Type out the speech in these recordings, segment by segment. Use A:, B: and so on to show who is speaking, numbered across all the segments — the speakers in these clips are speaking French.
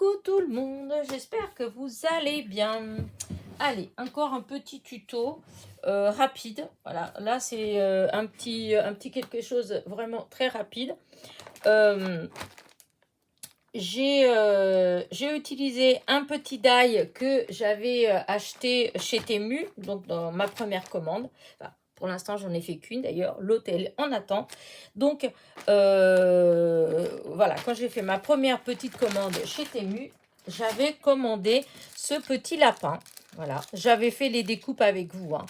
A: Coucou tout le monde, j'espère que vous allez bien. Allez, encore un petit tuto rapide. Voilà, là c'est un petit quelque chose vraiment très rapide. Euh, j'ai utilisé un petit die que j'avais acheté chez Temu, donc dans ma première commande. Enfin, pour l'instant, j'en ai fait qu'une d'ailleurs. L'autre, elle en attend. Donc, voilà, quand j'ai fait ma première petite commande chez Temu, j'avais commandé ce petit lapin. Voilà, j'avais fait les découpes avec vous, hein.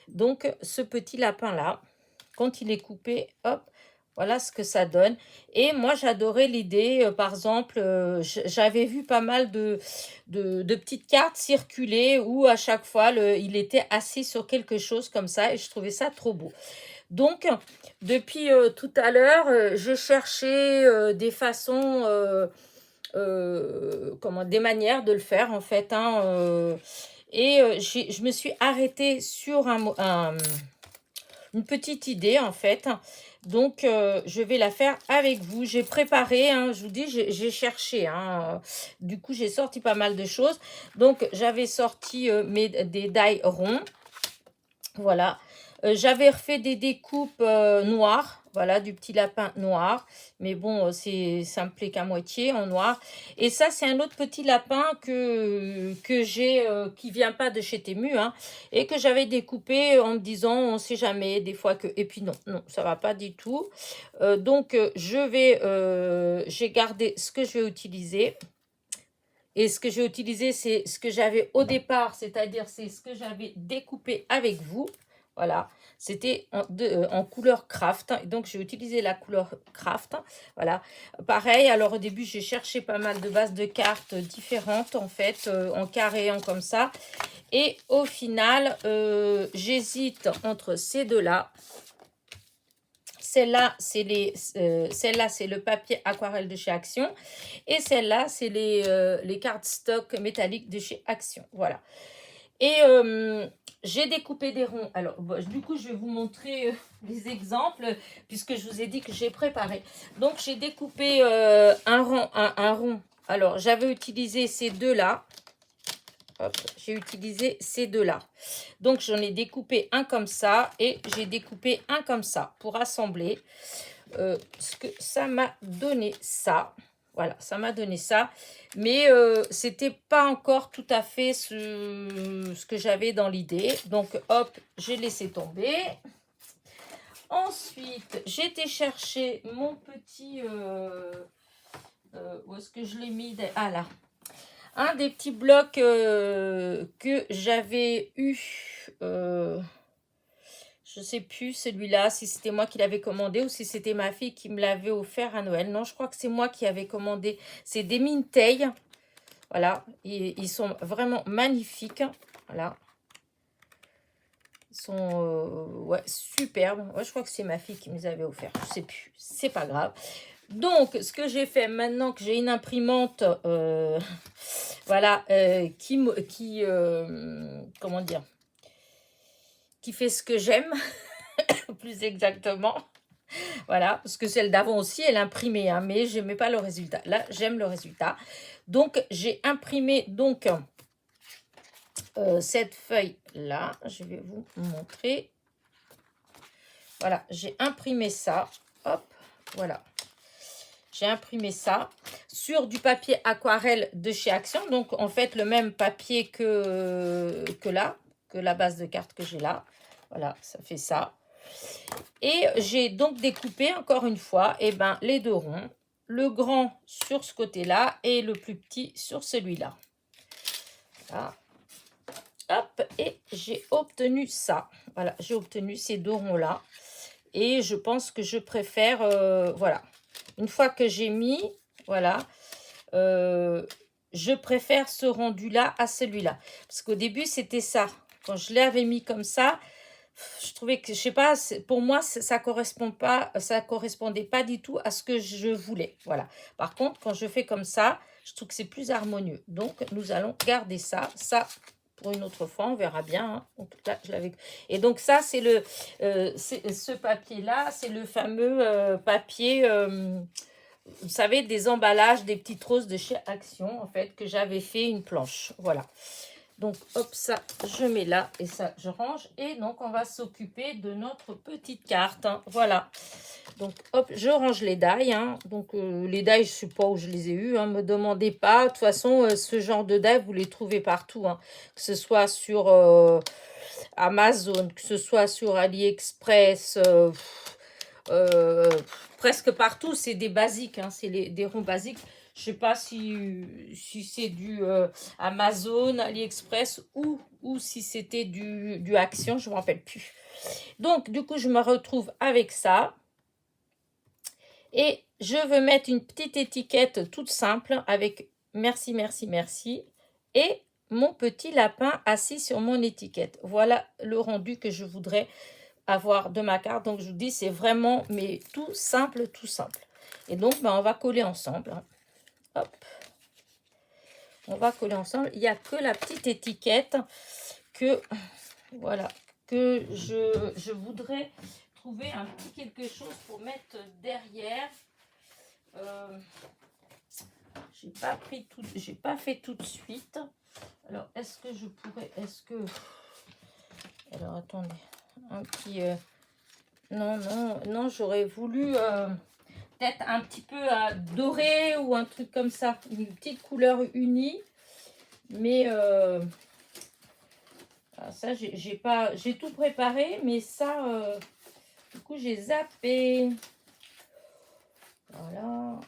A: Donc, ce petit lapin-là, quand il est coupé, hop, voilà ce que ça donne. Et moi, j'adorais l'idée, par exemple, j'avais vu pas mal de petites cartes circuler où à chaque fois, il était assis sur quelque chose comme ça et je trouvais ça trop beau. Donc, depuis tout à l'heure, j'ai cherché des façons, des manières de le faire en fait, hein, et je me suis arrêtée sur une petite idée en fait. Donc, je vais la faire avec vous. J'ai préparé, hein, je vous dis, j'ai cherché, hein. Du coup, j'ai sorti pas mal de choses. Donc, j'avais sorti des die ronds. Voilà. J'avais refait des découpes noires. Voilà, du petit lapin noir. Mais bon, ça me plaît qu'à moitié en noir. Et ça, c'est un autre petit lapin que j'ai, qui vient pas de chez Temu, hein, et que j'avais découpé en me disant, on sait jamais, des fois que... Et puis non, non, ça va pas du tout. Donc, j'ai gardé ce que je vais utiliser. Et ce que j'ai utilisé, c'est ce que j'avais au départ, c'est-à-dire c'est ce que j'avais découpé avec vous. Voilà, c'était en couleur craft. Donc, j'ai utilisé la couleur craft. Voilà, pareil. Alors, au début, j'ai cherché pas mal de bases de cartes différentes, en fait, en carré, en comme ça. Et au final, j'hésite entre ces deux-là. Celle-là, c'est le papier aquarelle de chez Action. Et celle-là, c'est les cartes stock métalliques de chez Action. Voilà. Et j'ai découpé des ronds. Alors, du coup, je vais vous montrer les exemples, puisque je vous ai dit que j'ai préparé. Donc, j'ai découpé un rond. Alors, j'avais utilisé ces deux-là. Hop, j'ai utilisé ces deux-là. Donc, j'en ai découpé un comme ça et j'ai découpé un comme ça pour assembler. Ce que ça m'a donné ça. Voilà, ça m'a donné ça. Mais c'était pas encore tout à fait ce que j'avais dans l'idée. Donc, hop, j'ai laissé tomber. Ensuite, j'ai été chercher mon petit... où est-ce que je l'ai mis? Ah là. Un des petits blocs que j'avais eu... je sais plus celui-là, si c'était moi qui l'avais commandé ou si c'était ma fille qui me l'avait offert à Noël. Non, je crois que c'est moi qui avais commandé. C'est des Mintail. Voilà, ils sont vraiment magnifiques. Voilà. Ils sont ouais, superbes. Ouais, je crois que c'est ma fille qui me les avait offerts. Je sais plus, c'est pas grave. Donc, ce que j'ai fait maintenant que j'ai une imprimante, voilà, comment dire, qui fait ce que j'aime, plus exactement. Voilà, parce que celle d'avant aussi, elle imprimait, hein, mais je n'aimais pas le résultat. Là, j'aime le résultat. Donc, j'ai imprimé donc cette feuille-là. Je vais vous montrer. Voilà, j'ai imprimé ça. Hop, voilà. J'ai imprimé ça sur du papier aquarelle de chez Action. Donc, en fait, le même papier que la base de cartes que j'ai là. Voilà, ça fait ça. Et j'ai donc découpé, encore une fois, les deux ronds. Le grand sur ce côté-là et le plus petit sur celui-là. Voilà. Hop, et j'ai obtenu ça. Voilà, j'ai obtenu ces deux ronds-là. Et je pense que je préfère, voilà. Une fois que j'ai mis, voilà, je préfère ce rendu-là à celui-là. Parce qu'au début, c'était ça. Quand je l'avais mis comme ça, je trouvais que, je sais pas, pour moi, ça correspondait pas du tout à ce que je voulais. Voilà. Par contre, quand je fais comme ça, je trouve que c'est plus harmonieux. Donc, nous allons garder ça. Ça, pour une autre fois, on verra bien, hein. Donc, là, je l'avais... Et donc, ça, c'est ce papier-là, c'est le fameux papier... vous savez, des emballages, des petites roses de chez Action, en fait, que j'avais fait une planche. Voilà. Donc, hop, ça, je mets là et ça, je range. Et donc, on va s'occuper de notre petite carte. Hein. Voilà. Donc, hop, je range les die. Hein. Donc, les die, je ne sais pas où je les ai eus. Hein. Me demandez pas. De toute façon, ce genre de die, vous les trouvez partout. Hein. Que ce soit sur Amazon, que ce soit sur AliExpress, presque partout. C'est des basiques. Hein. C'est des ronds basiques. Je sais pas si c'est du Amazon, AliExpress ou si c'était du Action, je ne me rappelle plus. Donc, du coup, je me retrouve avec ça. Et je veux mettre une petite étiquette toute simple avec merci, merci, merci. Et mon petit lapin assis sur mon étiquette. Voilà le rendu que je voudrais avoir de ma carte. Donc, je vous dis, c'est vraiment mais tout simple, tout simple. Et donc, ben, on va coller ensemble. Hein. Hop. On va coller ensemble. Il n'y a que la petite étiquette que, voilà, que je voudrais trouver un petit quelque chose pour mettre derrière. J'ai pas fait tout de suite. Alors, est-ce que je pourrais, alors, attendez, un petit, non, j'aurais voulu peut-être un petit peu doré ou un truc comme ça, une petite couleur unie, mais ça, j'ai tout préparé, mais ça, du coup, j'ai zappé. Voilà.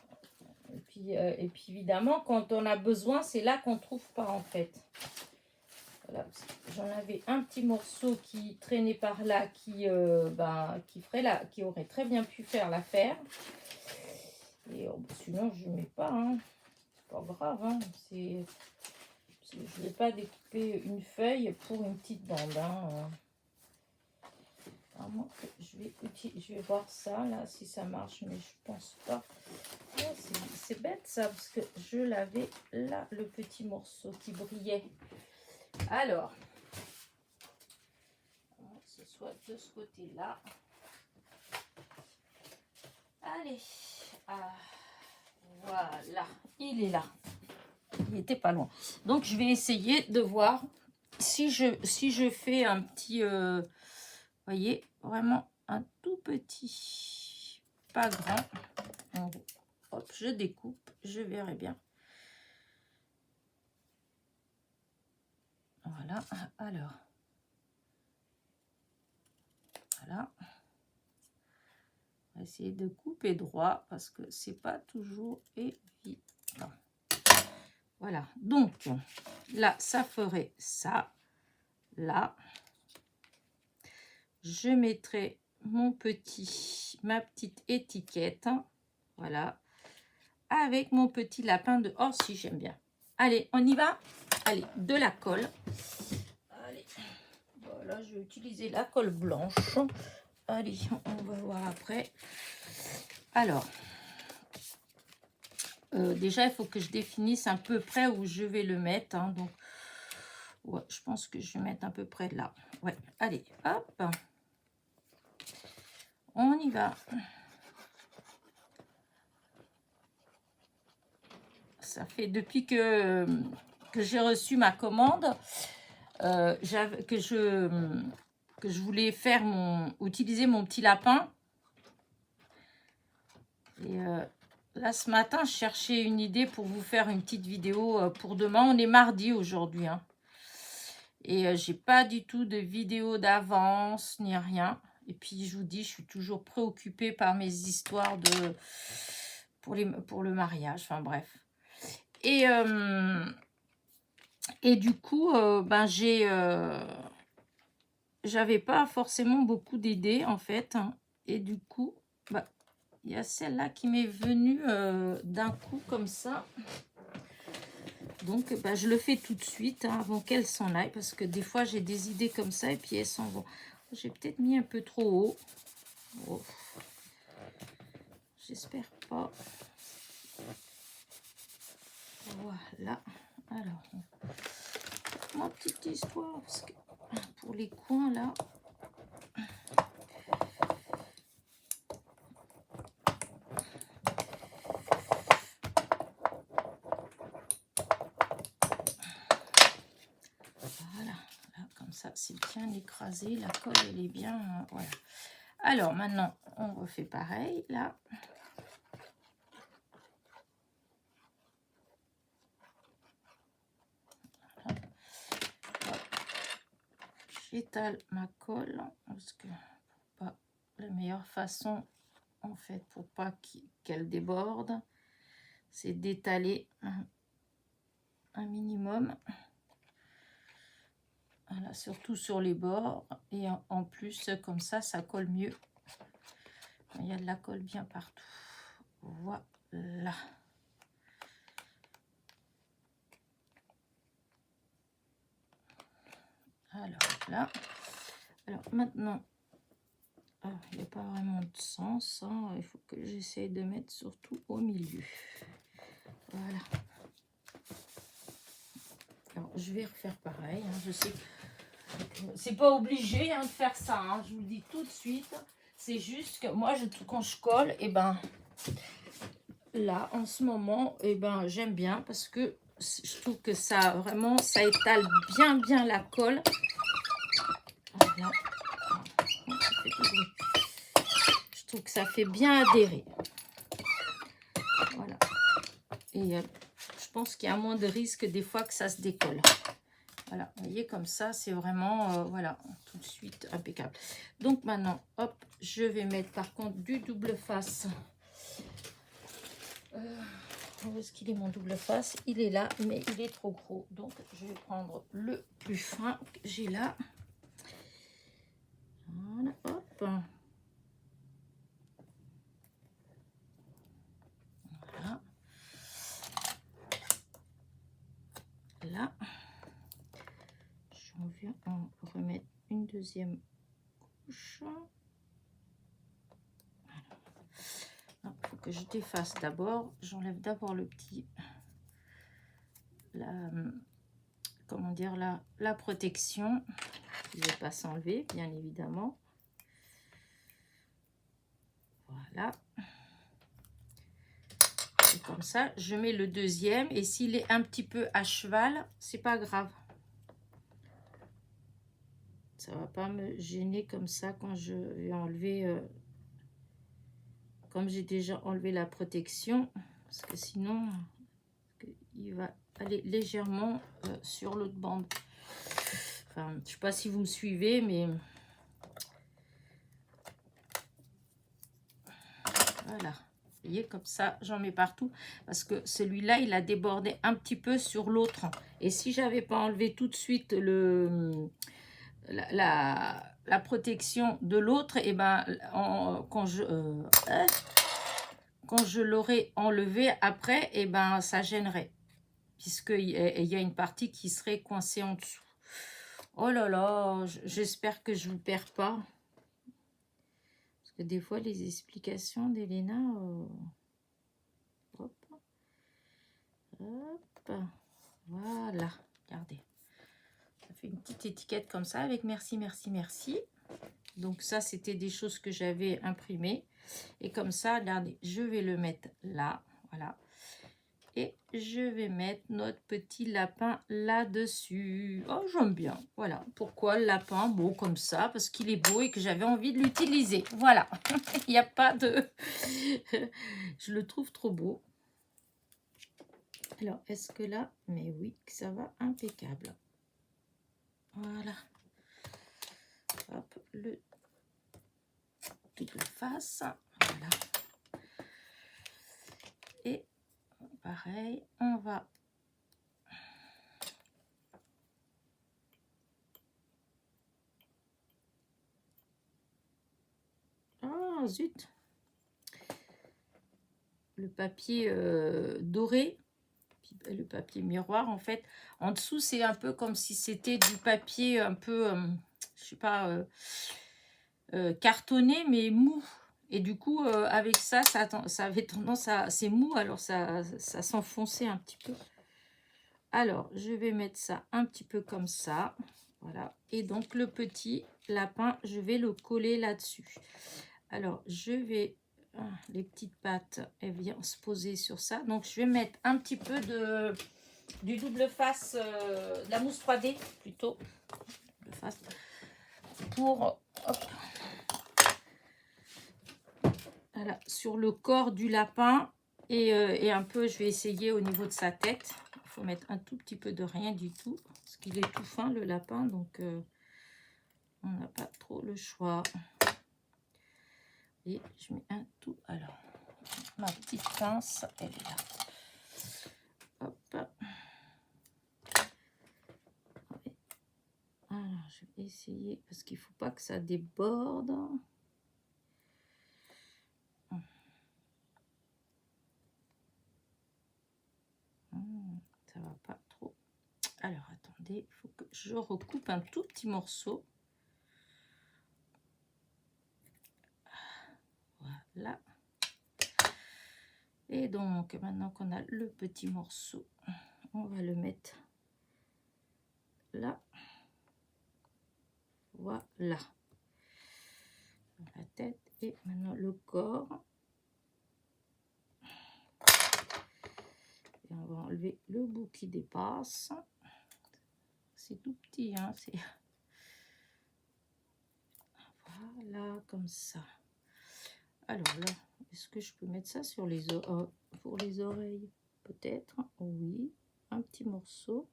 A: Et puis évidemment, quand on a besoin, c'est là qu'on ne trouve pas en fait. Voilà, j'en avais un petit morceau qui traînait par là, qui aurait très bien pu faire l'affaire. Et sinon, je ne mets pas. Hein. C'est pas grave. Hein. Je ne vais pas découper une feuille pour une petite bande. Hein. Je vais voir ça là si ça marche, mais je pense pas. Oh, c'est bête ça parce que je l'avais là, le petit morceau qui brillait. Alors, que ce soit de ce côté là. Allez, voilà, il est là. Il n'était pas loin. Donc je vais essayer de voir si je fais un petit voyez, vraiment un tout petit, pas grand. Hop, je découpe, je verrai bien. Voilà, alors. Voilà. On va essayer de couper droit parce que c'est pas toujours évident. Voilà, donc là, ça ferait ça. Là. Je mettrai ma petite étiquette, voilà, avec mon petit lapin de Orsi, j'aime bien. Allez, on y va. Allez, de la colle. Allez, voilà, je vais utiliser la colle blanche. Allez, on va voir après. Alors, déjà, il faut que je définisse un peu près où je vais le mettre. Hein, donc, ouais, je pense que je vais mettre à peu près là. Ouais, allez, hop. On y va. Ça fait depuis que j'ai reçu ma commande que je voulais faire utiliser mon petit lapin. Et là, ce matin, je cherchais une idée pour vous faire une petite vidéo pour demain. On est mardi aujourd'hui. Hein. Et j'ai pas du tout de vidéo d'avance ni rien. Et puis, je vous dis, je suis toujours préoccupée par mes histoires pour le mariage. Enfin, bref. Et du coup, j'avais pas forcément beaucoup d'idées, en fait. Hein. Et du coup, il y a celle-là qui m'est venue d'un coup, comme ça. Donc, je le fais tout de suite, hein, avant qu'elle s'en aille. Parce que des fois, j'ai des idées comme ça et puis elles s'en vont. J'ai peut-être mis un peu trop haut. Oh. J'espère pas. Voilà. Alors, ma petite histoire, parce que pour les coins, là... ça, c'est bien écrasé. La colle, elle est bien... voilà. Alors, maintenant, on refait pareil, là. Voilà. J'étale ma colle, parce que pas la meilleure façon, en fait, pour pas qu'elle déborde, c'est d'étaler un minimum. Voilà, surtout sur les bords. Et en plus, comme ça colle mieux. Il y a de la colle bien partout. Voilà. Alors là. Alors maintenant, il n'y a pas vraiment de sens. Hein. Il faut que j'essaye de mettre surtout au milieu. Voilà. Alors, je vais refaire pareil. Hein. Je sais que c'est pas obligé de faire ça. Hein. Je vous le dis tout de suite. C'est juste que moi, quand je colle, et ben là, en ce moment, et ben j'aime bien parce que je trouve que ça vraiment, ça étale bien la colle. Voilà. Je trouve que ça fait bien adhérer. Voilà. Et je pense qu'il y a moins de risque des fois que ça se décolle. Voilà, vous voyez, comme ça, c'est vraiment, voilà, tout de suite impeccable. Donc maintenant, hop, je vais mettre par contre du double face. Où est-ce qu'il est mon double face? Il est là, mais il est trop gros. Donc, je vais prendre le plus fin que j'ai là. Voilà, hop. Voilà. Là. J'en viens en remettre une deuxième couche. Il faut que je défasse d'abord. J'enlève d'abord le petit... comment dire, la protection qui ne va pas s'enlever, bien évidemment. Voilà. Et comme ça, je mets le deuxième. Et s'il est un petit peu à cheval, c'est pas grave. Ça va pas me gêner comme ça quand je vais enlever... comme j'ai déjà enlevé la protection. Parce que sinon, il va aller légèrement sur l'autre bande. Enfin, je sais pas si vous me suivez, mais... Voilà. Vous voyez, comme ça, j'en mets partout. Parce que celui-là, il a débordé un petit peu sur l'autre. Et si j'avais pas enlevé tout de suite la protection de l'autre, et ben, quand je l'aurais enlevé après, et ben, ça gênerait. Puisqu'il y a une partie qui serait coincée en dessous. Oh là là, j'espère que je ne vous perds pas. Parce que des fois, les explications d'Elena... hop. Hop. Voilà. Regardez. Ça fait une petite étiquette comme ça avec merci, merci, merci. Donc ça, c'était des choses que j'avais imprimées. Et comme ça, regardez, je vais le mettre là. Voilà. Et je vais mettre notre petit lapin là-dessus. Oh, j'aime bien. Voilà. Pourquoi le lapin? Bon, comme ça, parce qu'il est beau et que j'avais envie de l'utiliser. Voilà. Il n'y a pas de... Je le trouve trop beau. Alors, est-ce que là... Mais oui, ça va impeccable. Voilà. Hop, le double face. Voilà. Et pareil, on va... Oh, zut! Le papier doré, le papier miroir, en fait. En dessous, c'est un peu comme si c'était du papier un peu, je sais pas, cartonné, mais mou. Et du coup, avec ça, ça avait tendance à... C'est mou, alors ça s'enfonçait un petit peu. Alors, je vais mettre ça un petit peu comme ça. Voilà. Et donc, le petit lapin, je vais le coller là-dessus. Alors, je vais... les petites pattes, elles viennent se poser sur ça. Donc, je vais mettre un petit peu du double face, de la mousse 3D plutôt. le fasse. Pour, hop, voilà, sur le corps du lapin. Et un peu, je vais essayer au niveau de sa tête. Il faut mettre un tout petit peu de rien du tout. Parce qu'il est tout fin, le lapin. Donc, on n'a pas trop le choix. Et je mets un tout. Alors, ma petite pince, elle est là. Hop. Alors, je vais essayer. Parce qu'il ne faut pas que ça déborde. Ça va pas trop. Alors, attendez, il faut que je recoupe un tout petit morceau. Voilà. Et donc, maintenant qu'on a le petit morceau, on va le mettre là. Voilà. La tête et maintenant le corps. Et on va enlever le bout qui dépasse. C'est tout petit, hein. Voilà, comme ça. Alors là, est-ce que je peux mettre ça sur les pour les oreilles? Peut-être, oui. Un petit morceau.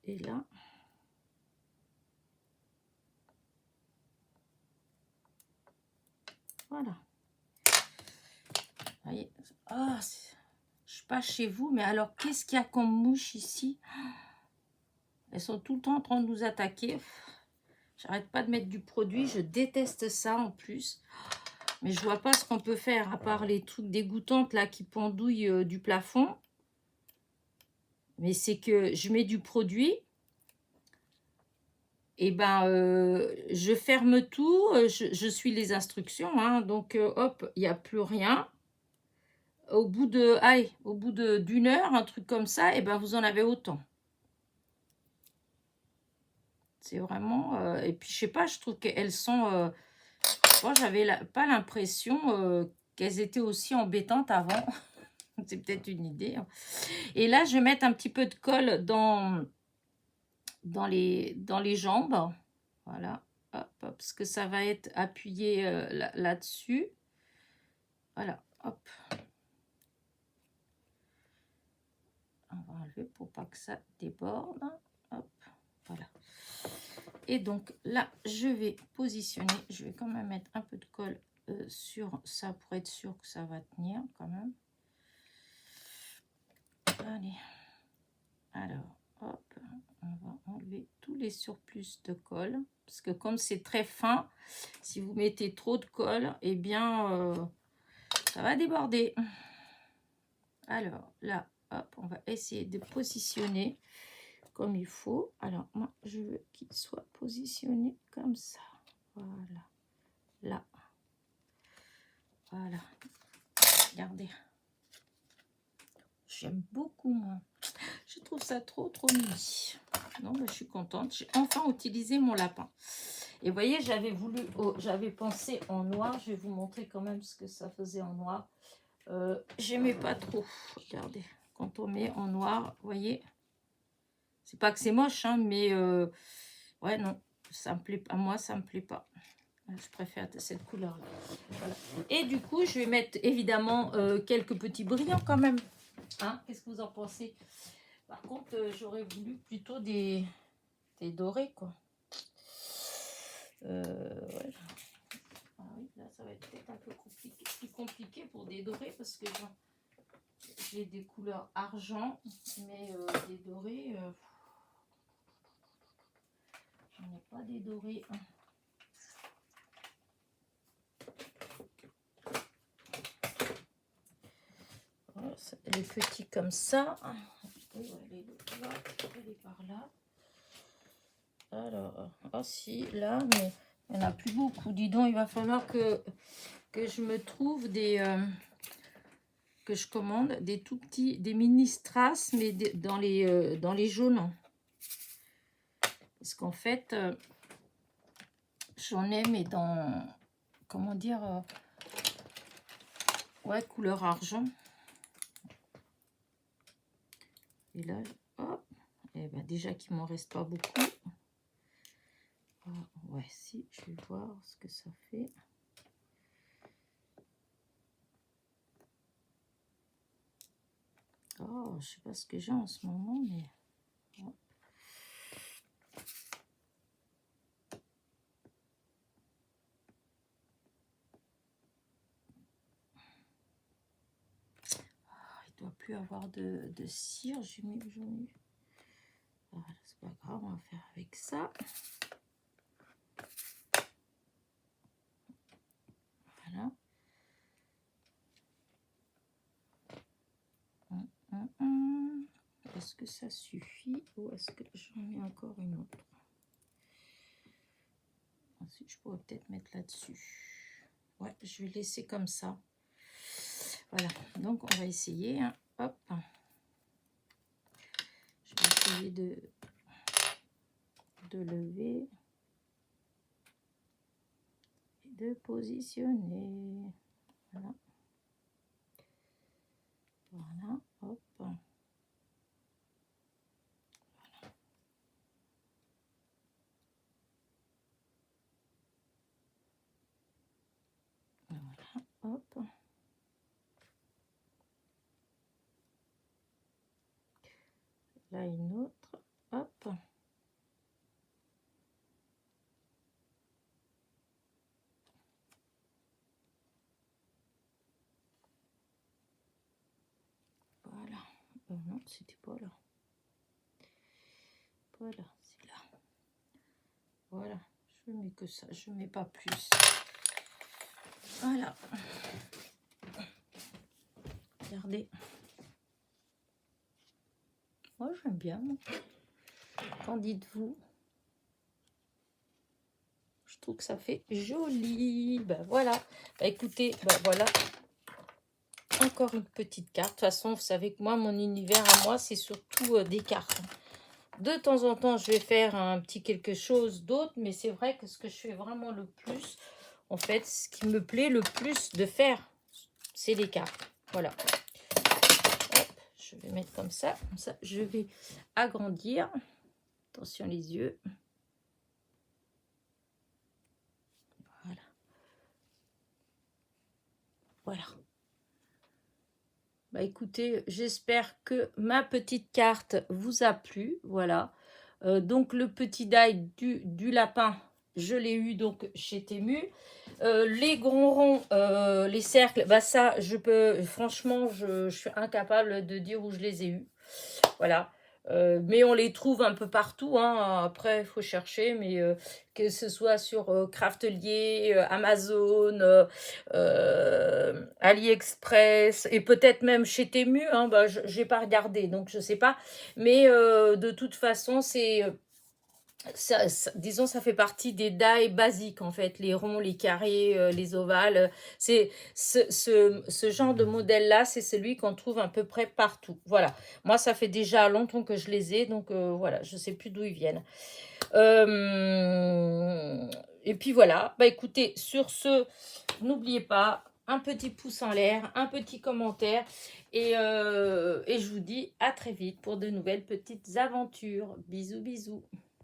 A: Et là. Voilà. Voyez. Ah, je suis pas chez vous, mais alors qu'est-ce qu'il y a comme mouche ici? Elles sont tout le temps en train de nous attaquer. J'arrête pas de mettre du produit. Je déteste ça en plus. Mais je vois pas ce qu'on peut faire à part les trucs dégoûtantes là qui pendouillent du plafond. Mais c'est que je mets du produit. Et ben, je ferme tout. Je suis les instructions. Hein, donc, hop, il n'y a plus rien. Au bout d'une heure, un truc comme ça, et ben vous en avez autant. C'est vraiment... et puis, je sais pas, je trouve qu'elles sont... Bon, j'avais pas l'impression qu'elles étaient aussi embêtantes avant. C'est peut-être une idée. Hein. Et là, je vais mettre un petit peu de colle dans les jambes. Voilà. Hop, hop, parce que ça va être appuyé là-dessus. Voilà. Hop. On va enlever pour pas que ça déborde. Hop. Voilà. Et donc là, je vais positionner. Je vais quand même mettre un peu de colle sur ça pour être sûr que ça va tenir quand même. Allez. Alors, hop. On va enlever tous les surplus de colle. Parce que comme c'est très fin, si vous mettez trop de colle, eh bien, ça va déborder. Alors là, hop, on va essayer de positionner comme il faut. Alors, moi, je veux qu'il soit positionné comme ça. Voilà. Là. Voilà. Regardez. J'aime beaucoup, moi. Je trouve ça trop mimi. Non, mais je suis contente. J'ai enfin utilisé mon lapin. Et vous voyez, j'avais pensé en noir. Je vais vous montrer quand même ce que ça faisait en noir. J'aimais pas trop. Regardez. Quand on met en noir, vous voyez. C'est pas que c'est moche, hein, mais ouais, non. Ça me plaît pas. Moi, ça me plaît pas. Je préfère cette couleur-là. Voilà. Et du coup, je vais mettre évidemment quelques petits brillants quand même. Hein, qu'est-ce que vous en pensez? Par contre, j'aurais voulu plutôt des dorés, quoi. Ouais. Ah oui, là, ça va être peut-être un peu plus compliqué pour des dorés parce que j'ai des couleurs argent, mais des dorés, j'en ai pas des dorés. Hein. Voilà, les petits comme ça. Elle est par là. Alors, ah si, là, mais il n'y en a plus beaucoup. Dis donc, il va falloir que je me trouve que je commande des tout petits, des mini strass, mais dans les jaunes. Parce qu'en fait, j'en ai, mais dans, comment dire, ouais, couleur argent. Et là, hop, et ben déjà qu'il m'en reste pas beaucoup. Ah, ouais, si, je vais voir ce que ça fait. Oh, je sais pas ce que j'ai en ce moment, mais... Oh. Il doit plus avoir de cire. J'ai mis aujourd'hui. Voilà, c'est pas grave, on va faire avec ça. Voilà. Est-ce que ça suffit ou est-ce que j'en mets encore une autre? Ensuite, je pourrais peut-être mettre là-dessus. Ouais, je vais laisser comme ça. Voilà, donc on va essayer. Hein. Hop. Je vais essayer de lever et de positionner. Voilà. Voilà, hop. Voilà, hop. Là, une autre. Hop. Voilà. Non, c'était pas là. Voilà, c'est là. Voilà. Je mets que ça. Je mets pas plus. Voilà. Regardez. Moi, j'aime bien. Qu'en dites-vous? Je trouve que ça fait joli. Ben voilà. Ben, écoutez, ben voilà. Encore une petite carte. De toute façon, vous savez que moi, mon univers à moi, c'est surtout des cartes. De temps en temps, je vais faire un petit quelque chose d'autre. Mais c'est vrai que ce que je fais vraiment le plus, en fait, ce qui me plaît le plus de faire, c'est les cartes. Voilà. Hop, je vais mettre comme ça. Comme ça, je vais agrandir. Attention les yeux. Voilà. Voilà. Bah écoutez, j'espère que ma petite carte vous a plu. Voilà. Donc le petit die du lapin, je l'ai eu donc chez Temu. Les grands ronds, les cercles, bah ça, franchement, je suis incapable de dire où je les ai eus. Voilà. Mais on les trouve un peu partout. Hein. Après, il faut chercher. Mais que ce soit sur Craftelier, Amazon, AliExpress et peut-être même chez Temu. Hein, bah, je n'ai pas regardé, donc je ne sais pas. Mais de toute façon, c'est... disons, ça fait partie des die basiques, en fait, les ronds, les carrés, les ovales. C'est ce genre de modèle-là, c'est celui qu'on trouve à peu près partout. Voilà. Moi, ça fait déjà longtemps que je les ai, donc voilà, je ne sais plus d'où ils viennent. Et puis voilà. Bah écoutez, sur ce, n'oubliez pas, un petit pouce en l'air, un petit commentaire. Et je vous dis à très vite pour de nouvelles petites aventures. Bisous, bisous.